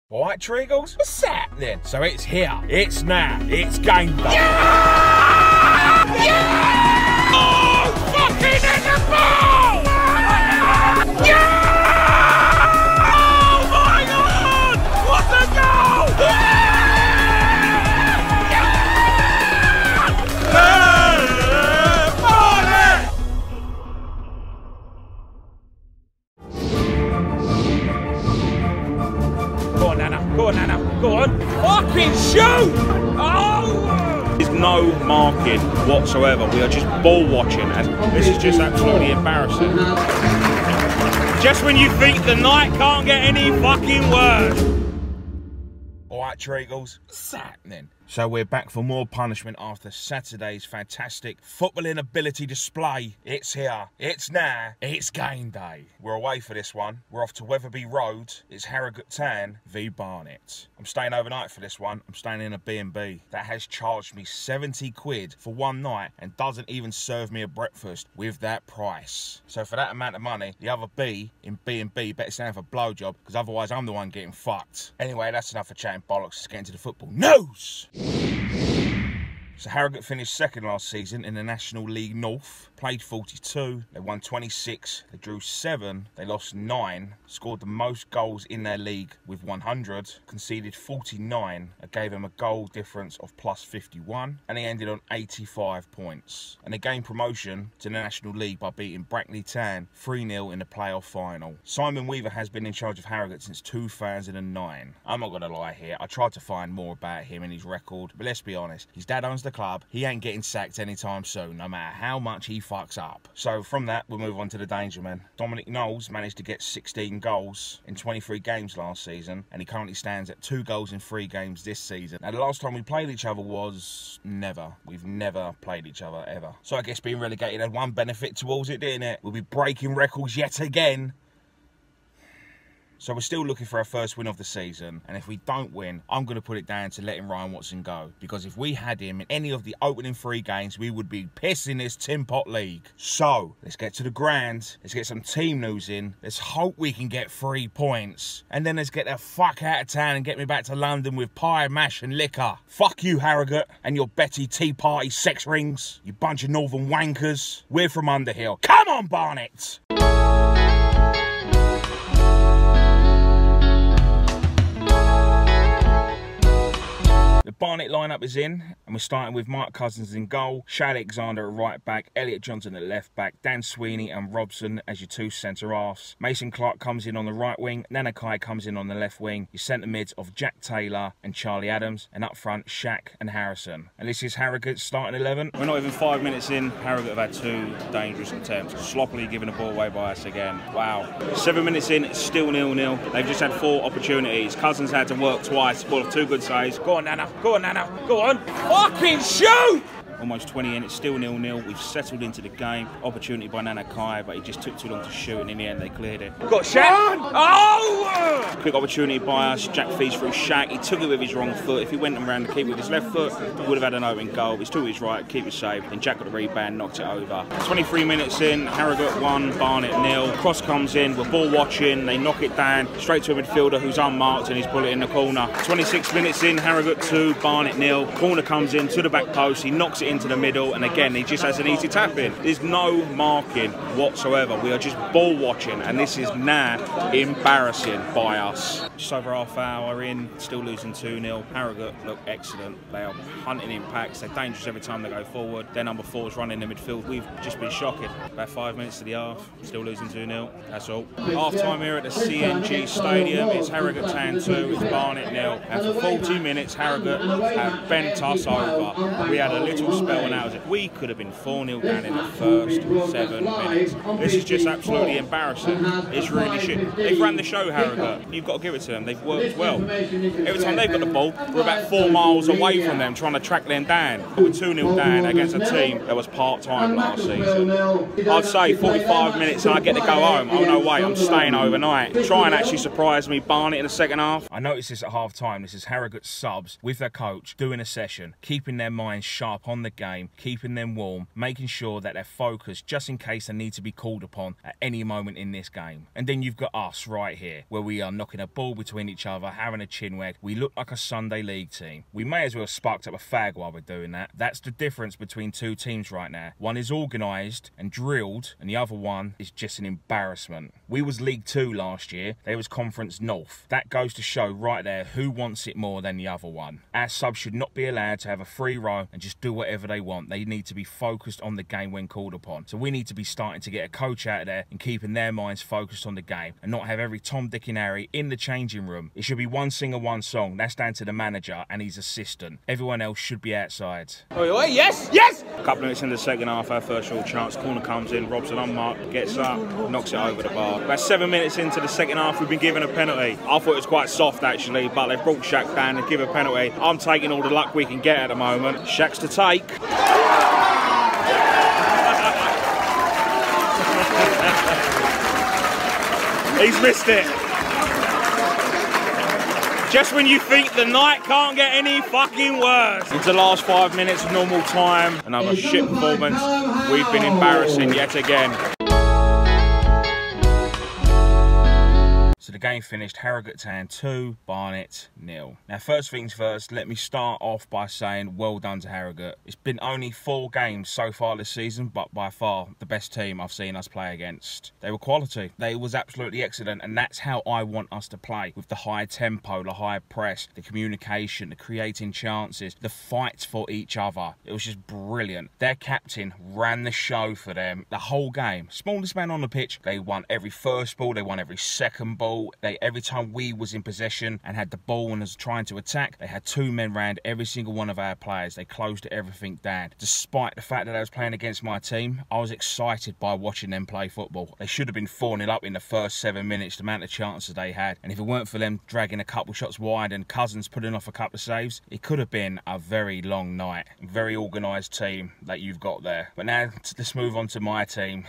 Alright, Treagles, what's that then? So it's here, it's now, it's game day. Yeah! Yeah! Oh, fucking in the ball! Yeah! Oh my God! What a goal! Yeah! Go on, Nana. Go on, Nana. Go on. Fucking shoot! Oh! There's no marking whatsoever. We are just ball watching, and this is just absolutely embarrassing. Just when you think the night can't get any fucking worse. Alright, Treagles, what's that then? So we're back for more punishment after Saturday's fantastic footballing ability display. It's here, it's now, it's game day. We're away for this one. We're off to Wetherby Road. It's Harrogate Town v Barnet. I'm staying overnight for this one. I'm staying in a B&B. That has charged me 70 quid for one night and doesn't even serve me a breakfast with that price. So for that amount of money, the other B in B&B better stand for blowjob, because otherwise I'm the one getting fucked. Anyway, that's enough for chatting bollocks. Let's get into the football news. So Harrogate finished second last season in the National League North, played 42, they won 26, they drew 7, they lost 9, scored the most goals in their league with 100, conceded 49, that gave them a goal difference of plus 51, and they ended on 85 points. And they gained promotion to the National League by beating Brackley Town 3-0 in the playoff final. Simon Weaver has been in charge of Harrogate since 2009. I'm not going to lie here, I tried to find more about him and his record, but let's be honest, his dad owns the club, he ain't getting sacked anytime soon, no matter how much he fucks up. So from that, we'll move on to the danger men. Dominic Knowles managed to get 16 goals in 23 games last season, and he currently stands at 2 goals in 3 games this season. Now, the last time we played each other was never. We've never played each other, ever. So I guess being relegated had one benefit towards it, didn't it? We'll be breaking records yet again. So we're still looking for our first win of the season, and if we don't win, I'm going to put it down to letting Ryan Watson go, because if we had him in any of the opening 3 games, we would be pissing this Tin Pot League. So let's get to the ground, let's get some team news in, let's hope we can get 3 points, and then let's get the fuck out of town and get me back to London with pie, mash and liquor. Fuck you, Harrogate, and your Betty Tea Party sex rings, you bunch of northern wankers. We're from Underhill. Come on, Barnet! The Barnet lineup is in, and we're starting with Mark Cousins in goal, Shay Alexander at right back, Elliot Johnson at left back, Dan Sweeney and Robson as your 2 centre-halves. Mason Clark comes in on the right wing, Nanakai comes in on the left wing, your centre mids of Jack Taylor and Charlie Adams, and up front, Shaq and Harrison. And this is Harrogate's starting 11. We're not even 5 minutes in. Harrogate have had 2 dangerous attempts, sloppily giving the ball away by us again. Wow. 7 minutes in, it's still 0-0. They've just had 4 opportunities. Cousins had to work twice, pull off 2 good saves. Go on, Nana. Go on, Nana. Go on. Fucking shoot! Almost 20 in, it's still 0-0. We've settled into the game. Opportunity by Nanakai, but he just took too long to shoot, and in the end they cleared it. Got Shaq. Oh! Quick opportunity by us. Jack feeds through Shaq. He took it with his wrong foot. If he went around the keeper with his left foot, he would have had an open goal. He's to his right, keeper saved, and Jack got the rebound, knocked it over. 23 minutes in, Harrogate 1, Barnet 0. Cross comes in, we're ball watching. They knock it down straight to a midfielder who's unmarked, and he's put it in the corner. 26 minutes in, Harrogate 2, Barnet 0. Corner comes in to the back post. He knocks it into the middle, and again he just has an easy tap in. There's no marking whatsoever. We are just ball watching, and this is now embarrassing by us. Just over half hour in, still losing 2-0. Harrogate look excellent. They are hunting in packs. They're dangerous every time they go forward. Their number 4 is running the midfield. We've just been shocking. About 5 minutes to the half, still losing 2-0. That's all. Half time here at the CNG Stadium. It's Harrogate Town 2, it's Barnet 0. And for 40 minutes, Harrogate have bent us over. We had a little spell, and that was it. We could have been 4-0 down in the first 7 minutes. This is just absolutely embarrassing. It's really shit. They've ran the show, Harrogate. You've got to give it to them. They've worked well. Every time they've got the ball, we're about 4 miles away from them trying to track them down. We're 2-0 down against a team that was part-time last season. I'd say 45 minutes and I get to go home. Oh no way, I'm staying overnight. Try and actually surprise me, Barnet in the second half. I noticed this at half-time. This is Harrogate's subs with their coach doing a session, keeping their minds sharp on the game, keeping them warm, making sure that they're focused just in case they need to be called upon at any moment in this game. And then you've got us right here, where we are knocking a ball between each other, having a chinwag. We look like a Sunday League team. We may as well have sparked up a fag while we're doing that. That's the difference between two teams right now. One is organised and drilled, and the other one is just an embarrassment. We was League 2 last year. They was Conference North. That goes to show right there who wants it more than the other one. Our subs should not be allowed to have a free roam and just do whatever they want. They need to be focused on the game when called upon. So we need to be starting to get a coach out of there and keeping their minds focused on the game and not have every Tom, Dick and Harry in the changing room. It should be one singer, one song. That's down to the manager and his assistant. Everyone else should be outside. Oi, yes, yes! A couple of minutes in the second half, our first real chance. Corner comes in, Robson unmarked, gets up, knocks it over the bar. About 7 minutes into the second half, we've been given a penalty. I thought it was quite soft actually, but they've brought Shaq down and give a penalty. I'm taking all the luck we can get at the moment. Shaq's to take. He's missed it. Just when you think the night can't get any fucking worse. Into the last 5 minutes of normal time. Another shit performance. We've been embarrassing yet again. So the game finished Harrogate Town 2, Barnet 0. Now first things first, let me start off by saying well done to Harrogate. It's been only 4 games so far this season, but by far the best team I've seen us play against. They were quality. They was absolutely excellent, and that's how I want us to play, with the high tempo, the high press, the communication, the creating chances, the fights for each other. It was just brilliant. Their captain ran the show for them the whole game. Smallest man on the pitch. They won every first ball, they won every second ball. Every time we was in possession and had the ball and was trying to attack, they had 2 men round every single one of our players. They closed everything down. Despite the fact that I was playing against my team, I was excited by watching them play football. They should have been 4-0 up in the first 7 minutes, the amount of chances they had. And if it weren't for them dragging a couple shots wide and Cousins putting off a couple of saves, it could have been a very long night. Very organised team that you've got there. But now, let's move on to my team.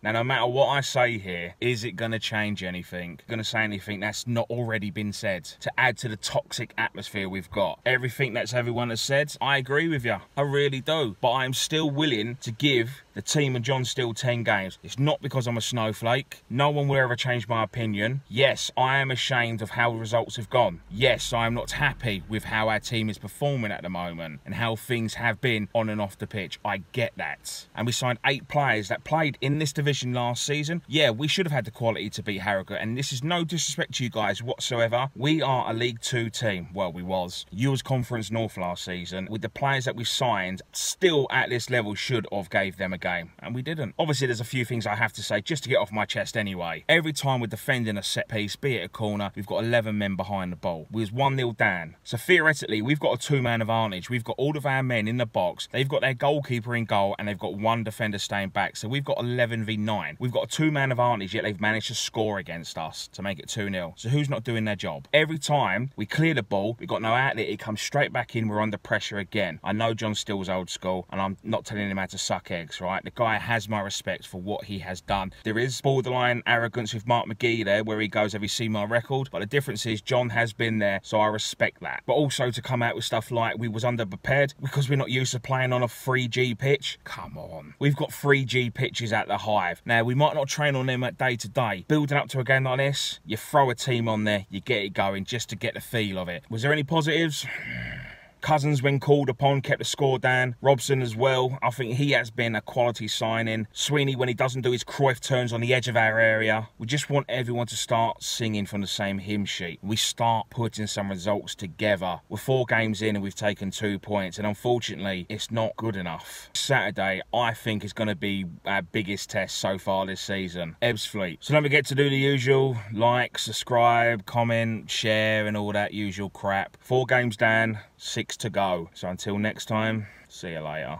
Now, no matter what I say here, is it going to change anything? Going to say anything that's not already been said? To add to the toxic atmosphere we've got? Everything that's everyone has said, I agree with you. I really do. But I'm still willing to give the team and John Still 10 games. It's not because I'm a snowflake. No one will ever change my opinion. Yes, I am ashamed of how the results have gone. Yes, I am not happy with how our team is performing at the moment and how things have been on and off the pitch. I get that. And we signed 8 players that played in this division last season. Yeah, we should have had the quality to beat Harrogate, and this is no disrespect to you guys whatsoever. We are a League 2 team. Well, we was. You was Conference North last season. With the players that we signed, still at this level should have gave them a game, and we didn't. Obviously, there's a few things I have to say just to get off my chest anyway. Every time we're defending a set piece, be it a corner, we've got 11 men behind the ball. We was 1-0 down. So theoretically, we've got a 2-man advantage. We've got all of our men in the box. They've got their goalkeeper in goal, and they've got 1 defender staying back. So we've got 11 v 9. We've got a 2-man advantage, yet they've managed to score against us to make it 2-0. So who's not doing their job? Every time we clear the ball, we've got no outlet, it comes straight back in, we're under pressure again. I know John Still's old school, and I'm not telling him how to suck eggs, right? The guy has my respect for what he has done. There is borderline arrogance with Mark McGee there, where he goes, have you seen my record? But the difference is John has been there, so I respect that. But also to come out with stuff like we was underprepared because we're not used to playing on a 3G pitch. Come on. We've got 3G pitches at the Hive. Now, we might not train on them at day to day. Building up to a game like this, you throw a team on there, you get it going just to get the feel of it. Was there any positives? Cousins, when called upon, kept the score down. Robson as well. I think he has been a quality signing. Sweeney, when he doesn't do his Cruyff turns on the edge of our area. We just want everyone to start singing from the same hymn sheet. We start putting some results together. We're 4 games in and we've taken 2 points, and unfortunately, it's not good enough. Saturday, I think, is going to be our biggest test so far this season. Ebbsfleet. So don't forget to do the usual. Like, subscribe, comment, share, and all that usual crap. 4 games down, 6 to go. So until next time, see you later.